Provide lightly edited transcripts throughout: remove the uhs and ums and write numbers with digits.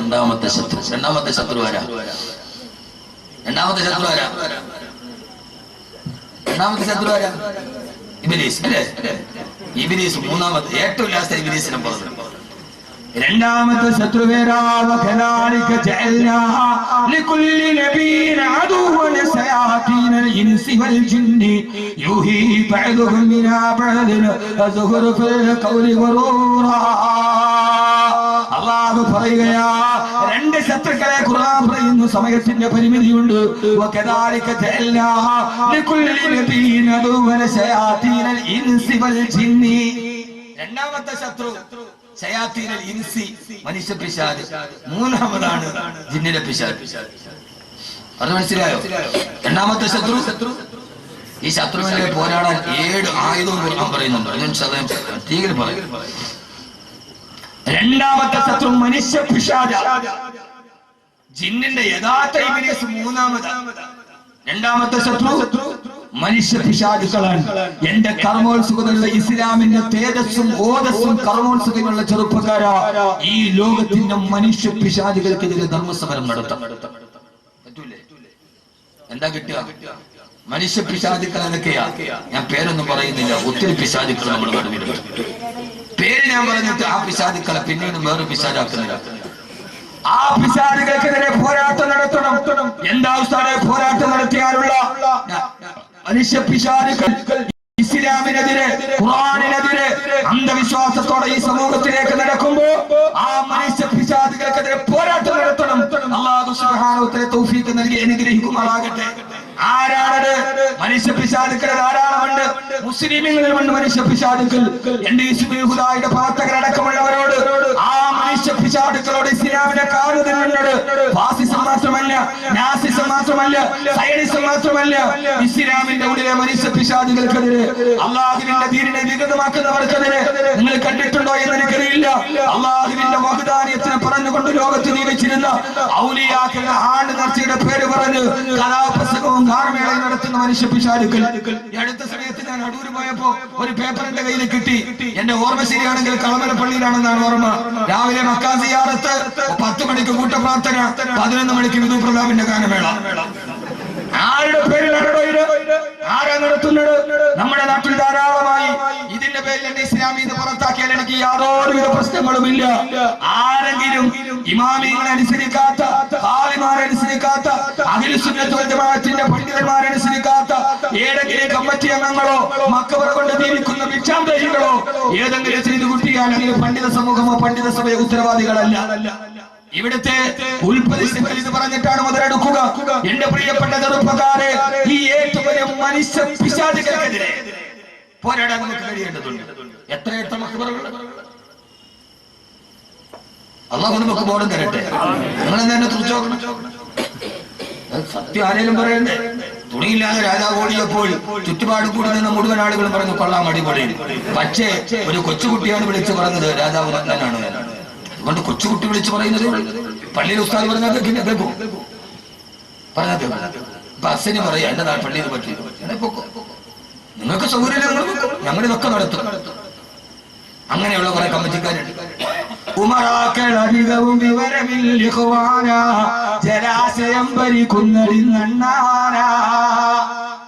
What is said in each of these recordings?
രണ്ടാമത്തെ ശത്രു. രണ്ടാമത്തെ ശത്രു ആരാ? രണ്ടാമത്തെ ശത്രു ആരാ? രണ്ടാമത്തെ ശത്രു ആരാ? ഇബ്ലീസ് അല്ലേ? ഇബ്ലീസ് മൂന്നാമത്തെ, ഏറ്റവും ലാസ്റ്റ് ഇബ്ലീസിനെ പറഞ്ഞു. രണ്ടാമത്തെ ശത്രു പേരാണ് കദാലിക ജഅൽനാ ലികുല്ലി നബിയ്യിൻ അദുവ്വൻ ശയാതീനൽ ഇൻസി വൽ ജിന്നി യൂഹി ബഅദുഹും ഇലാ ബഅദിൻ അസ്ഖറുഫൽ ഖൗലി വറൂറാ. അല്ലാഹു പറയുകയാ, രണ്ട് ശത്രുക്കളെ ഖുർആൻ പറയുന്നു. സമയത്തിന്റെ പരിമിതിയുണ്ട്. വകദാലിക ജഅൽനാ ലികുല്ലി നബിയ്യിൻ അദുവ്വൻ ശയാതീനൽ ഇൻസി വൽ ജിന്നി. രണ്ടാമത്തെ ശത്രു ശയാത്തീനൽ ഇൻസി, മനുഷ്യ പിശാച്. മൂന്നാമതാണ് ജിന്നിലെ പിശാച്. അത് മനസ്സിലായോ? രണ്ടാമത്തെ ശത്രു. ഈ ശത്രുവിനെ പോരാടാൻ 7 ആയുധവും ഖുർആൻ പറയുന്നുണ്ട്. തീരെ പറയും. രണ്ടാമത്തെ ശത്രു മനുഷ്യ പിശാച്. ജിന്നിന്റെ യഥാർത്ഥ ഇബ്ലീസ് മൂന്നാമതാണ്. രണ്ടാമത്തെ ശത്രു മനുഷ്യ പിശാചുക്കളാണ്. എന്റെ കർമ്മോത്സുകതയുള്ള ഇസ്ലാമിന്റെ തേജസ്സും ഓജസ്സും കർമ്മോത്സുകയുള്ള ചെറുപ്പക്കാരാ, ഈ ലോകത്തിന്റെ മനുഷ്യ പിശാചുകൾക്കെതിരെ ധർമ്മസമരം നടത്താം. പറ്റൂലേ? എന്താ കിട്ടുക? മനുഷ്യ പിശാചുക്കൾ എന്നൊക്കെയാ. ഞാൻ പേരൊന്നും പറയുന്നില്ല. ഒത്തിരി പിശാചുക്കൾ നമ്മൾ നടുവിലുണ്ട്. പേര് ഞാൻ പറഞ്ഞിട്ട് ആ പിശാചുക്കളെ പിന്നീട് വേറെ പിശാചാക്കുന്നില്ല. ആ പിശാചുകൾക്കെതിരെ പോരാട്ടം നടത്തണം. എന്താ ഉസ്താദേ പോരാട്ടം നടത്തിയാലുള്ള മനുഷ്യ പിശാചുക്കൾ? ഇസ്ലാമിനെതിരെ, ഖുർആനിനെതിരെ അന്ധവിശ്വാസത്തോടെ ഈ സമൂഹത്തിലേക്ക് നടക്കുമ്പോ ആ മനുഷ്യ പിശാചുകൾക്കെതിരെ പോരാട്ടം നടത്തണം. അല്ലാഹു സുബ്ഹാനഹു വ തആല തൗഫീഖ് നൽകി അനുഗ്രഹിക്കുമാറാകട്ടെ. ആരാണത്? മനുഷ്യ പിശാചുക്കൾ ധാരാളമുണ്ട്. മുസ്ലിമീങ്ങളിലുണ്ട് മനുഷ്യ പിശാചുക്കൾ. എന്റെ ഹിസ്ബുൽ പ്രവർത്തകരടക്കമുള്ളവരോട് ആ മനുഷ്യ പിശാചുക്കളോട് ഇസ്ലാമിനെ കാണുന്നുണ്ട്. ഫാസിസം മാത്രമല്ല, നാസിസം മാത്രമല്ല, സയനിസം മാത്രമല്ല, ഇസ്ലാമിന്റെ ഉള്ളിലെ മനുഷ്യ പിശാചുകൾക്കെതിരെ, അള്ളാഹുവിന്റെ ദീനിനെ വികൃതമാക്കുന്നവർക്കെതിരെ നിങ്ങൾ കണ്ടിട്ടുണ്ടോ എന്ന് എനിക്കറിയില്ല. അള്ളാഹുവിന്റെ വഹദാനിയത്തിനെ പറഞ്ഞുകൊണ്ട് ലോകത്ത് ജീവിച്ചിരുന്ന ഔലിയാക്കളുടെ ആണ്ട് നേർച്ചയുടെ പേര് പറഞ്ഞ് കലാപ്രസംഗവും ഗാനമേളയും നടത്തുന്ന മനുഷ്യ പിശാചുക്കൾ. ഈ അടുത്ത സമയത്ത് ഞാൻ അടൂര് പോയപ്പോ ഒരു പേപ്പർ എന്റെ കയ്യിൽ കിട്ടി. എന്റെ ഓർമ്മ ശരിയാണെങ്കിൽ കളമല പള്ളിയിലാണെന്നാണ് ഓർമ്മ. രാവിലെ മക്കാ സിയാറത്ത്, 10 മണിക്ക് കൂട്ടപ്രാർത്ഥന, 11 മണിക്ക് വിധു പ്രതാപിന്റെ ഗാനമേള. ആരുടെ പേരിലാണോ ഇത്? ആരാ നടത്തുന്നത്? നമ്മുടെ നാട്ടിൽ ധാരാളമായി. ഇതിന്റെ പേരിൽ എന്റെ ഇസ്ലാമീത് പുറത്താക്കിയാൽ എനിക്ക് യാതൊരുവിധ പ്രശ്നങ്ങളുമില്ല. ആരെങ്കിലും ഇമാമികളെ അനുസരിക്കാത്ത, ഖാദിമാരെ അനുസരിക്കാത്ത, അഹ്ലുസ് സുന്നത്ത് വൽ ജമാഅത്തിന്റെ പണ്ഡിതന്മാരെ അനുസരിക്കാത്ത ഏതെങ്കിലും കമ്മിറ്റി അംഗങ്ങളോ മക്കബറ കൊണ്ട് ജീവിക്കുന്ന ഭിക്ഷാന്തരികളോ ഏതെങ്കിലും ചെയ്തു കുട്ടിയാൽ അതിന് പണ്ഡിത സമൂഹമോ പണ്ഡിത സഭയോ ഉത്തരവാദികളല്ല. ഇവിടുത്തെ ഉൽപ്പതികൾ ഇത് പറഞ്ഞിട്ടാണ് മുതലെടുക്കുക. എന്റെ പ്രിയപ്പെട്ട ചെറുപ്പക്കാരെ, ഈ ഏറ്റവും വലിയ മനുഷ്യ പിശാചുകൾക്കെതിരെ പോരാടാൻ നമുക്ക് കഴിയേണ്ടതുണ്ട്. എത്ര മക്കബറകൾ അല്ലാഹു നമുക്ക് ബോധം തരട്ടെ. നിങ്ങൾ തന്നെ തുറച്ചു നോക്കണം. സത്യം ആരേലും പറയണ്ടേ? തുണിയില്ലാതെ രാജാവ് ഓടിയപ്പോൾ ചുറ്റുപാട് കൂടി നിന്ന് മുഴുവൻ ആളുകളും പറഞ്ഞു കൊള്ളാം, അടിപൊളി. പക്ഷേ ഒരു കൊച്ചുകുട്ടിയാണ് വിളിച്ചു പറഞ്ഞത് രാജാവ് നഗ്നനാണ്. അതുകൊണ്ട് കൊച്ചുകുട്ടി വിളിച്ചു പറയുന്നത് പള്ളിയിൽ ഉസ്താദ് പറഞ്ഞാൽ കേൾക്കും. പറഞ്ഞാൽ ബസ്സിന് പറയാ എന്റെ പള്ളിയിൽ പറ്റി നിങ്ങൾക്ക് സൗകര്യം ഞങ്ങളിതൊക്കെ നടത്തും. അങ്ങനെയുള്ള കുറെ കമ്മിറ്റിക്കാരുണ്ട്. ഉമറാക്കളധികവും വിവരമില്ല, ജലാശയം ഭരിക്കുന്നതിന്നണ്ണാനാ.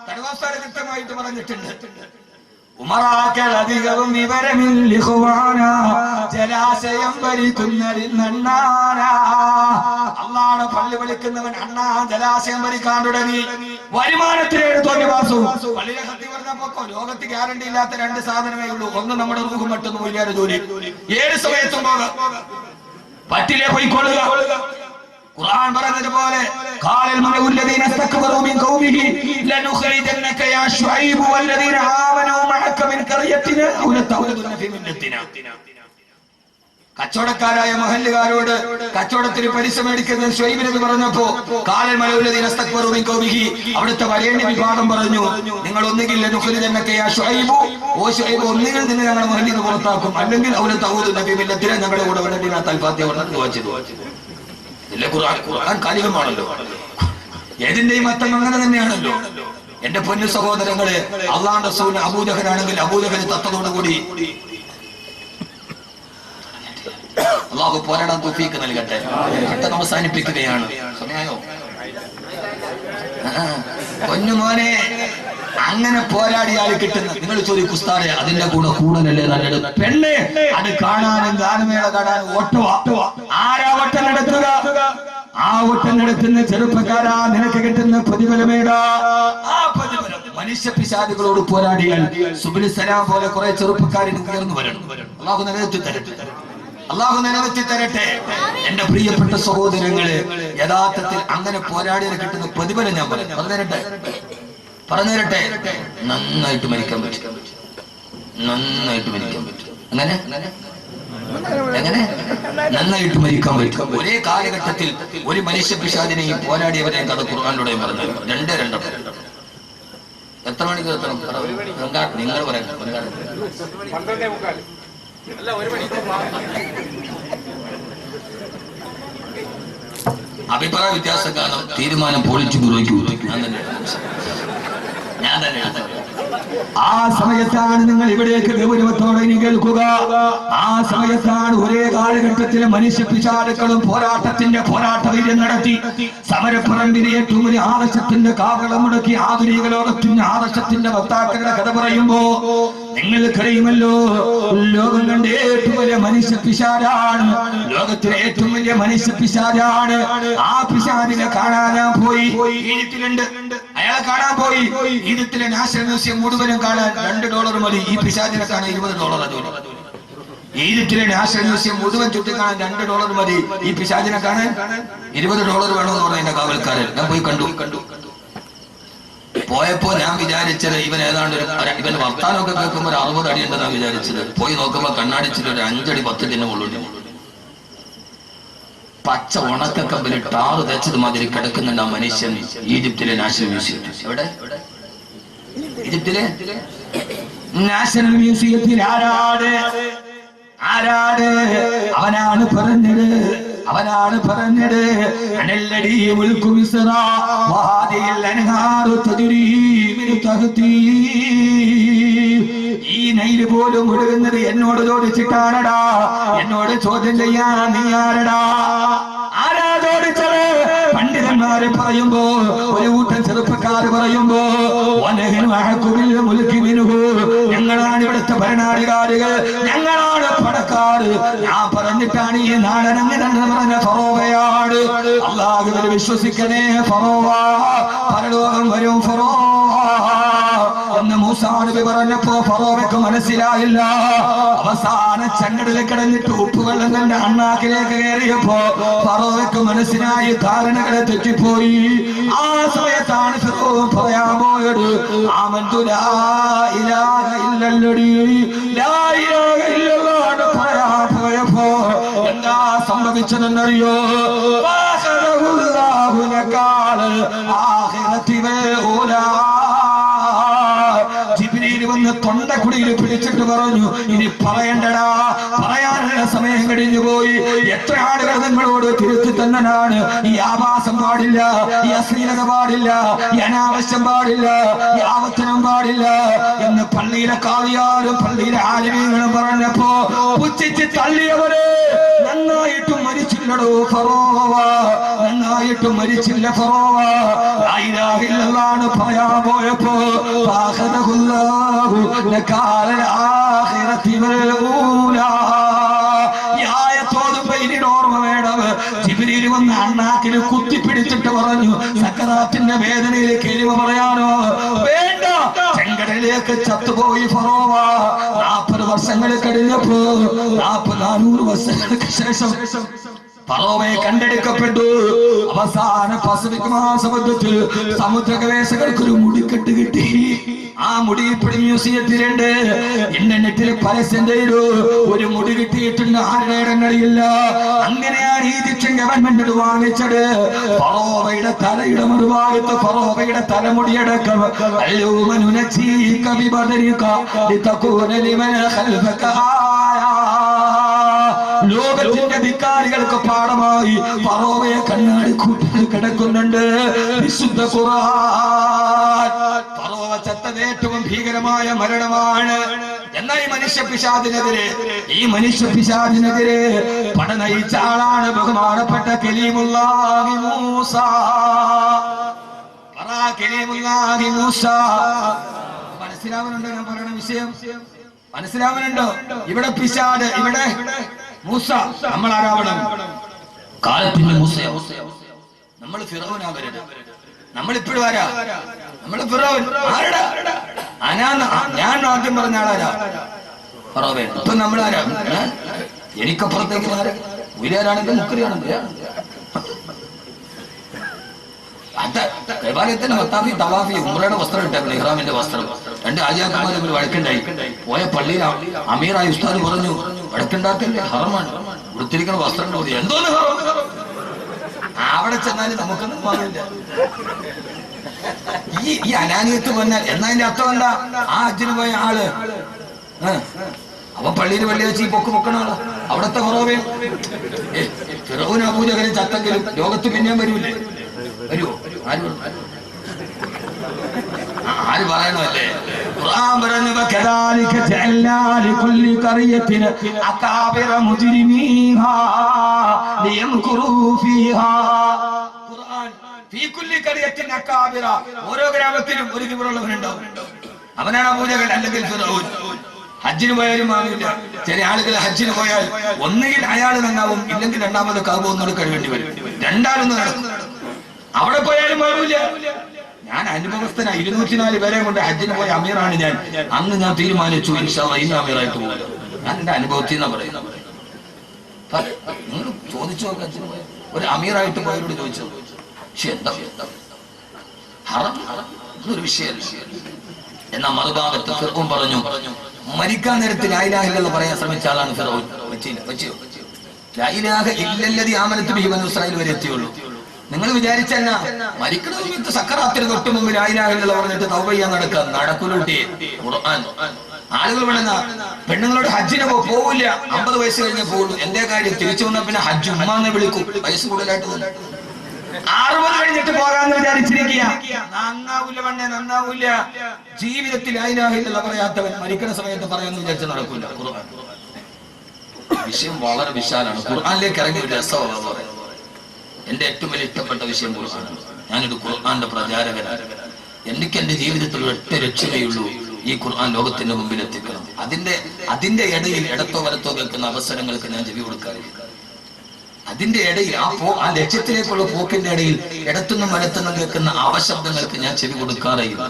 കടുവാസ്ഥാന കൃത്യമായിട്ട് പറഞ്ഞിട്ടുണ്ട്. ഉമറാക്കളധികവും വിവരമില്ല, ജലാശയം ഭരിക്കുന്നതിന്നണ്ണാനാ. അള്ളാഹുവിനെ പള്ളി വിളിക്കുന്നവൻ അണ്ണാ ജലാശയം ഭരിക്കാൻ തുടങ്ങി. വരുമാനത്തിനേട് തോന്നിവാസവും. പള്ളിയിലെ സത്യം പറഞ്ഞപ്പോ ലോകത്ത് ഗ്യാരണ്ടി ഇല്ലാത്ത 2 സാധനമേ ഉള്ളൂ. ഒന്ന് നമ്മുടെ റൂഹും, മറ്റൊന്ന് വലിയൊരു ജോലി. ഏത് സമയത്തും പോകാം, പറ്റില്ലേ പോയിക്കൊള്ളുക. ഖുർആൻ പറഞ്ഞതുപോലെ ഖാലൽ മലഉല്ലദീന ഇസ്തക്ബറൂ മിൻ ഖൗമിഹി ലനുഖരിജന്നക യാ ശുഐബ് വല്ലദീന ആമനൂ മഅക മിൻ ഖറിയത്തിനാ ഔ ലതൗലദുന ഫീ മില്ലത്തിനാ. കച്ചവടക്കാരായ മഹല്ലുകാരോട് കച്ചവടത്തിന് പലിശ മേടിക്കുന്ന ശുഐബിനെന്ന് പറഞ്ഞപ്പോ ഖാലൽ മലഉല്ലദീന ഇസ്തക്ബറൂ മിൻ ഖൗമിഹി, അവിടുത്തെ വരേണ്യ വിഭാഗം പറഞ്ഞു, നിങ്ങൾ ഒന്നുകിൽ ലനുഖരിജന്നക യാ ശുഐബ്, ഓ ശുഐബ്, ഒന്നുകിൽ നിങ്ങൾ ഞങ്ങളുടെ മഹല്ലിൽ നിന്ന് പുറത്താക്കും, അല്ലെങ്കിൽ ഔ ലതൗലദുന ഫീ മില്ലത്തിനാ, ഞങ്ങളുടെ കൂടെ വരണ്ടിനാ തൽഫാത്തിഹ പറഞ്ഞു വായിച്ചു. ഖുർആൻ കാലികമാണല്ലോ. ഏതിന്റെയും അർത്ഥം അങ്ങനെ തന്നെയാണല്ലോ. എന്റെ പൊന്നു സഹോദരങ്ങളെ, അള്ളാഹുവിന്റെ റസൂൽ അബൂജഹലാണെങ്കിൽ അബൂജഹൽ തത്തതോടുകൂടി അള്ളാഹു പോരാടാൻ തൗഫീഖ് നൽകട്ടെ. പെട്ടെന്ന് അവസാനിപ്പിക്കുകയാണ്. സമയായോ? പൊന്നുമോനെ, അങ്ങനെ പോരാടിയാൽ കിട്ടുന്ന, നിങ്ങൾ ചോദിക്കും ഉസ്താദേ അതിന്റെ കൂടെ കൂടലല്ലേ നല്ലത്? പെണ്ണെ, അത് കാണാനും ഗാനമേള കാണാനും ഓട്ടവാ. ആരാ ഓട്ടം നടത്തുക? ആ ഓട്ടം നടത്തുന്ന ചെറുപ്പക്കാരാ, നിനക്ക് കിട്ടുന്ന പ്രതിഫലമേടാ. ആ പ്രതിഫലം മനുഷ്യ പിശാചുകളോട് പോരാടിയാൽ സുബ്ഹിൽ സലാം പോലെ കുറെ ചെറുപ്പക്കാരിൽ ഉയർന്നു വരണം. അള്ളാഹു നിലനിർത്തി തരട്ടെ, അള്ളാഹു നിലനിർത്തി തരട്ടെ. എന്റെ പ്രിയപ്പെട്ട സഹോദരങ്ങളെ, യഥാർത്ഥത്തിൽ അങ്ങനെ പോരാടിയാൽ കിട്ടുന്ന പ്രതിഫലം ഞാൻ പറഞ്ഞു തരട്ടെ. നന്നായിട്ട് മരിക്കാൻ പറ്റും, നന്നായിട്ട് മരിക്കാൻ പറ്റും. എങ്ങനെ നന്നായിട്ട് മരിക്കാൻ പറ്റും. ഒരേ കാലഘട്ടത്തിൽ ഒരു മനുഷ്യ പിശാചിനെയും പോരാടിയവരെയും കഥ ഖുർആനിലൂടെ പറഞ്ഞു. രണ്ടോ എത്ര മണിക്ക് എത്തണം? നിങ്ങൾ പറയാം. അഭിപ്രായ വ്യത്യാസം കാരണം തീരുമാനം പോളിറ്റ് ബ്യൂറോയ്ക്ക് ഞാൻ തന്നെ ആ സമയത്താണ് നിങ്ങൾ ഇവിടേക്ക് ഗൗരവത്തോടെ ഇനി കേൾക്കുക. ആ സമയത്താണ് ഒരേ കാലഘട്ടത്തിലെ മനുഷ്യ പിശാചുക്കളും പോരാട്ട വീര്യം നടത്തി സമരപ്പറമ്പിലെ ഏറ്റവും വലിയ ആദർശത്തിന്റെ കാവളം മുടക്കി ആധുനിക ലോകത്തിന്റെ ആദർശത്തിന്റെ വക്താക്കളുടെ കഥ പറയുമ്പോ നിങ്ങൾക്കറിയുമല്ലോ, ലോകം കണ്ട ഏറ്റവും വലിയ മനുഷ്യ പിശാചാണ്, ലോകത്തിലെ ഏറ്റവും വലിയ മനുഷ്യ പിശാചാണ്. ആ പിശാചിനെ കാണാനാ പോയി. ഈജിപ്തിലുണ്ട്, അയാളെ കാണാൻ പോയി. ഈജിപ്തിലെ നാഷണൽ മ്യൂസിയം മുഴുവനും കാണാൻ $2 മതി. ഈ പിശാചിനെ കാണാൻ $20. ഈജിപ്തിലെ നാഷണൽ മ്യൂസിയം മുഴുവൻ ചുറ്റിക്കാണാൻ $2 മതി. ഈ പിശാചിനെ കാണാൻ $20 വേണമെന്ന് പറഞ്ഞ കാവൽക്കാരൻ. ഞാൻ പോയി കണ്ടു. പോയപ്പോ ഞാൻ വിചാരിച്ചത് ഇവൻ ഏതാണ്ട് ഇവൻ വർത്താനമൊക്കെ കേൾക്കുമ്പോ ഒരു 60 അടി ഉണ്ടെന്നാണ് വിചാരിച്ചത്. പോയി നോക്കുമ്പോ കണ്ണാടിച്ചിട്ട് ഒരു 5 അടി 10 അടി ഉള്ളു. പച്ച ഉണക്കക്കമ്പിൽ ടാറ് തേച്ചത് മാതിരി കിടക്കുന്നുണ്ട് ആ മനുഷ്യൻ ഈജിപ്തിലെ നാഷണൽ മ്യൂസിയത്തിൽ. എവിടെ? ഈജിപ്തിലെ നാഷണൽ മ്യൂസിയത്തിൽ. ആരാട്? അവനാണ് പറഞ്ഞത് അനല്ലടി മുൽക്കു മിസ്റ വഹാദിൽ അൻഹാറു തജ്രി മിൻ തഹ്തി. ഈ നൈൽ പോലും ഒഴുകുന്നത് എന്നോട് ചോദിച്ചിട്ടാണടാ. എന്നോട് ചോദ്യം ചെയ്യാൻ നീ ആരടാ? ആരാ ചോദിച്ചത്? പണ്ഡിതന്മാരെ പറയുമ്പോ, ഒരു കൂട്ടം ചെറുപ്പക്കാര് പറയുമ്പോ, ഞങ്ങളാണ് ഇവിടുത്തെ ഭരണാധികാരികൾ, ഞങ്ങളാണ് പണക്കാർ. ഞാൻ പറഞ്ഞിട്ടാണ് ഈ നാടനങ്ങനെ പറഞ്ഞ ഫറോവയാണ്. അല്ലാഹുവിൽ വിശ്വസിക്കണേ ഫറോവ, പരലോകം വരും ഫറോവ എന്ന് മൂസാ നബി പറഞ്ഞപ്പോ ഫറോവയ്ക്ക് മനസ്സിലായില്ല. അവസാന ചങ്ങടിൽ കിടന്നിട്ട് ഉപ്പുവെള്ളം തന്റെ അണ്ണാക്കിലേക്ക് കയറിയപ്പോ ഫറോവയ്ക്ക് മനസ്സിലായി, ധാരണകളെ തെറ്റിപ്പോയി. ആ സമയത്താണ് ഫിറഔൻ പറയാൻ പോയത്, ആമന്തു ലാ ഇലാഹ ഇല്ലല്ലദീ ലാ ഇലാഹ ഇല്ലല്ലാഹ് പറയാൻ പോയപ്പോ എന്താ സംഭവിച്ചതെന്നറിയോ? ഫഅഖദഹുല്ലാഹു നകാല ആഖിറതി വൽ ഊലാ. ജിബ്രീൽ വന്ന് തൊണ്ടക്കുടിയിൽ പിടിച്ചിട്ട് പറഞ്ഞു, ഇനി പറയണ്ടടാ, പറയാനുള്ള സമയം കഴിഞ്ഞു പോയി. എത്ര ആളുകൾ നിങ്ങളോട് തിരുത്തി തന്നനാണ്. ഈ ആഭാസം പാടില്ല, ഈ അശ്ലീലത പാടില്ല, ഈ അനാവശ്യം പാടില്ല, ഈ ആവർത്തനം പാടില്ല എന്ന് പള്ളിയിലെ കാളിയാരും പള്ളിയിലെ ആലിമീങ്ങളും പറഞ്ഞപ്പോ പുച്ഛിച്ച് തള്ളിയവര് നന്നായിട്ടും മരിച്ചില്ലടോ ഫറോവ, നന്നായിട്ടും മരിച്ചില്ല ഫറോവ. ലാ ഇലാഹ ഇല്ലല്ലാഹ് പറയാൻ പോയപ്പോ ഫഅഖദഹുല്ലാഹു നകാലൽ ആഖിറതി വൽ ഊലാ. ഈ ആയത്തോടുമ്പോ ഇനി ഓർമ്മ വേണം. ജിബ്രീൽ വന്ന് അണ്ണാക്കിൽ കുത്തിപ്പിടിച്ചിട്ട് പറഞ്ഞു, സക്കറാത്തിന്റെ വേദനയിൽ കെളിമ പറയാനോ വേണ്ട. ചെങ്കടലിലേക്ക് ചത്തുപോയി ഫറോവ. 40 വർഷങ്ങൾ കഴിഞ്ഞപ്പോ, 400 വർഷങ്ങൾക്ക് ശേഷം ഫറോവയെ കണ്ടെടുക്കപ്പെട്ടു. അവസാന പസഫിക് മഹാസമുദ്രത്തിൽ സമുദ്ര ഗവേഷകർക്ക് ഒരു മുടിക്കെട്ട് കിട്ടി. ആ മുടി ഇപ്പോഴും മ്യൂസിയത്തിലുണ്ട്. ഇന്റർനെറ്റിൽ പരസ്യം ചെയ്തു, ഒരു മുടി കിട്ടിയിട്ടുണ്ട്, ആരുടെ അറിയില്ല. അങ്ങനെയാണ് ഈജിപ്ഷ്യൻ ഗവൺമെന്റ് വാങ്ങിച്ചത്. ഫറോവയുടെ തലയുടെ മറുഭാഗത്ത് ഫറോവയുടെ തലമുടിയടക്കം ലോകത്തിന്റെ ധിക്കാരികൾക്ക് പാഠമായി ഫറോവയെ കണ്ണാടി കൂട്ടി കിടക്കുന്നുണ്ട്. വിശുദ്ധ ഖുർആൻ ഫറോവ ചത്തത് ഏറ്റവും ഭീകരമായ മരണമാണ്. എന്നാ ഈ മനുഷ്യ പിശാചിനെതിരെ പടനയിച്ച ആളാണ് ബഹുമാനപ്പെട്ട കലീമുല്ലാഹി മൂസ. കലീമുല്ലാഹി മൂസ. മനസ്സിലാവുന്നുണ്ടോ ഞാൻ പറയുന്ന വിഷയം? മനസ്സിലാവുന്നുണ്ടോ? ഇവിടെ പിശാച്, ഇവിടെ മൂസ. നമ്മൾ ആരാവണം? കാലത്തിന്റെ മൂസ. നമ്മൾ ഫിറൗനാവരുത്. നമ്മളിപ്പോഴും ആരാ? നമ്മള് ഫിറൗൻ. ആരടാ? ഞാൻ ആദ്യം പറഞ്ഞ ആളാരാ? ഫറോവേ. ഇപ്പൊ നമ്മളാരാ? എനിക്കപ്പുറത്തേക്ക് ആരാ? ഉയരാണെങ്കിൽ മുക്കറിയാണെങ്കിൽ ദേവാലയത്തിന് മത്താഫി തവാഫി ഉംറയുടെ വസ്ത്രം ഇട്ടായിരുന്നു, ഇഹ്റാമിന്റെ വസ്ത്രം. രണ്ട് ആചാര്യന്മാർ ഒരു വഴക്കുണ്ടായി. പോയ പള്ളിയിൽ അമീറായ ഉസ്താദ് പറഞ്ഞു, വഴക്കുണ്ടാക്കല്ലേ, ഹറമാണ്, ഉടുത്തിരിക്കുന്ന വസ്ത്രം മതി. എന്തോന്ന് ഹറം? അവിടെ ചെന്നാലും നമുക്കൊന്നും പാടില്ല. ഈ അനാനിയത്ത് പറഞ്ഞാൽ എന്നതിന്റെ അർത്ഥം എന്താ? ആ ഹജ്ജിന് പോയ ആള് അവൻ പള്ളിയിൽ വെള്ളിയാഴ്ച പൊക്കണ ആള്. അവിടത്തെ ഫറോവേ ഫിറൗൻ അബൂജഹലും ചത്തെങ്കിലും ലോകത്ത് പിന്നെയും വരൂലേ? വരുവോ? ആര് പറയണല്ലേ? ഖുർആൻ പറഞ്ഞു, വകദാലിക ജഅൽനാ ലികുല്ലി ഖറിയത്തിൻ അകാബിറ മുജ്രിമീഹാ ലിയംകുറൂ ഫീഹാ. ഖുർആൻ ഫീ കുല്ലി ഖറിയത്തിൻ അകാബിറ, ഓരോ ഗ്രാമത്തിലും ഒരു കിബറുള്ളവനുണ്ടാവും. അവനാണ് അബൂജഹൽ അല്ലെങ്കിൽ ഫിറൗൻ. ഹജ്ജിന് പോയാലും ആവില്ല. ചില ആളുകൾ ഹജ്ജിന് പോയാൽ ഒന്നുകിൽ അയാൾ നന്നാവും, ഇല്ലെങ്കിൽ രണ്ടാമത് കഅബ ഒന്നുകൂടെ കഴിവേണ്ടി വരും. രണ്ടാലൊന്നും നടക്കും. അവിടെ പോയാലും മാറൂല. ഞാൻ അനുഭവസ്ഥനാ. 204 പേരെ കൊണ്ട് ഹജ്ജിന് പോയ അമീറാണ് ഞാൻ. അന്ന് ഞാൻ തീരുമാനിച്ചു, ഇൻഷാ അല്ലാഹ് ഇന്ന് അമീറായിട്ട് പോകില്ല. ഞാൻ എന്റെ അനുഭവത്തിൽ നിന്നാ പറയുന്നത്. നിങ്ങൾ ചോദിച്ചു നോക്കാം, ഹജ്ജിന് പോയ ഒരു അമീറായിട്ട് പോയവരോട് ചോദിച്ചു. പക്ഷെ എന്താ ഹറം ഒരു വിഷയമല്ല. എന്നാ മറുഭാഗത്ത് ഫിർഔൻ പറഞ്ഞു, മരിക്കാൻ നേരത്ത് ലാ ഇലാഹ ഇല്ലല്ലാഹ് പറയാൻ ശ്രമിച്ച ആളാണ് ഫിർഔൻ. വെച്ചോ ലാ ഇലാഹ ഇല്ലല്ലദീ ആമനതു ബിഹി ബനൂ ഇസ്രായീൽ വരെ എത്തിയുള്ളൂ. നിങ്ങൾ വിചാരിച്ചെന്നാ മരിക്കണ സമയത്ത് സക്കറാത്തിന് തൊട്ട് മുമ്പ് ലാ ഇലാഹ ഇല്ലല്ലാഹ് പറഞ്ഞിട്ട് തൗബ ചെയ്യാൻ നടക്കൂലൂട്ടി. ഖുർആൻ ആളുകൾ വേണമെന്ന പെണ്ണുങ്ങളോട് ഹജ്ജിന് പോവില്ല, 50 വയസ്സ് കഴിഞ്ഞേ പോകുള്ളൂ. എന്തേ കാര്യം? തിരിച്ചു വന്നാൽ പിന്നെ ഹജ്ജ് ഉമ്മാന്ന് വിളിക്കും. വയസ്സ് കൂടുതലായിട്ട് 60 കഴിഞ്ഞിട്ട് പോകാന്ന് വിചാരിച്ചിരിക്കുക. നന്നാവൂല പെണ്ണെ, നന്നാവൂല. ജീവിതത്തിൽ ലാ ഇലാഹ ഇല്ലല്ലാഹ് പറയാത്തവൻ മരിക്കുന്ന സമയത്ത് പറയാന്ന് വിചാരിച്ച നടക്കൂല. ഖുർആൻ വിഷയം വളരെ വിശാലാണ്. ഖുർആനിലേക്ക് ഇറങ്ങിയ ഒരു രസമാണ് പറയുന്നത്. എന്റെ ഏറ്റവും വലിയ ഇഷ്ടപ്പെട്ട വിഷയം ഖുർആനാണ്. ഞാനൊരു ഖുർആന്റെ പ്രചാരകനാണ്. എനിക്ക് എന്റെ ജീവിതത്തിൽ ഒറ്റ ലക്ഷ്യമേയുള്ളൂ, ഈ ഖുർആൻ ലോകത്തിന്റെ മുമ്പിൽ എത്തിക്കണം. അതിന്റെ ഇടയിൽ ഇടത്തോ വലത്തോ കേൾക്കുന്ന അവസരങ്ങൾക്ക് ഞാൻ ചെവി കൊടുക്കാറില്ല. അതിന്റെ ഇടയിൽ ആ ലക്ഷ്യത്തിലേക്കുള്ള പോക്കിന്റെ ഇടയിൽ ഇടത്തുനിന്നും വലത്തുനിന്നും കേൾക്കുന്ന അവശബ്ദങ്ങൾക്ക് ഞാൻ ചെവി കൊടുക്കാറില്ല.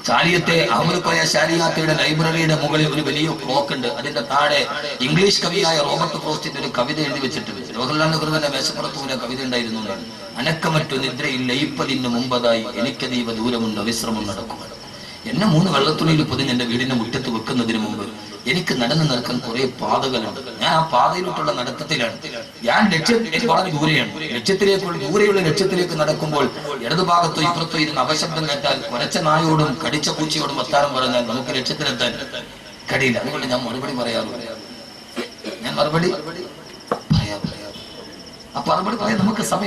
ചാലിയത്തെ അഹമ്മദ് കോയ ശാരിയാത്തയുടെ ലൈബ്രറിയുടെ മുകളിൽ ഒരു വലിയ ക്ലോക്ക് ഉണ്ട്. അതിന്റെ താഴെ ഇംഗ്ലീഷ് കവിയായ റോബർട്ട് ഫ്രോസ്റ്റിന്റെ ഒരു കവിത എഴുതി വെച്ചിട്ടുണ്ട്. ജവഹർലാൽ നെഹ്റുവിന്റെ മേശപ്പുറത്തൂടെ കവിത ഉണ്ടായിരുന്നു. അനക്കമറ്റു നിദ്രയിൽ ലയിപ്പതിന് മുമ്പതായി എനിക്കതീവ ദൂരമുണ്ട് വിശ്രമം നടക്കുക. എന്നെ 3 വെള്ളത്തുണിയിൽ പൊതിഞ്ഞ് എന്റെ വീടിന്റെ മുറ്റത്ത് വെക്കുന്നതിന് മുമ്പ് എനിക്ക് നടന്നു നിൽക്കാൻ കുറെ പാതകളുണ്ട്. ഞാൻ ആ പാതയിലോട്ടുള്ള നടത്തത്തിലാണ്. ഞാൻ ലക്ഷ്യം വളരെ ദൂരെയാണ്. ദൂരെയുള്ള ലക്ഷ്യത്തിലേക്ക് നടക്കുമ്പോൾ ഇടതുഭാഗത്തോ ഇപ്പുറത്തോ ഇരുന്ന് അപശബ്ദം കേട്ടാൽ കുരച്ച നായോടും കടിച്ച പൂച്ചയോടും വർത്താനം പറഞ്ഞാൽ നമുക്ക് ലക്ഷ്യത്തിലെത്താൻ കഴിയില്ല. അതുകൊണ്ട് ഞാൻ മറുപടി പറയാറില്ല. ആ മറുപടി പറയാൻ നമുക്ക് സമയം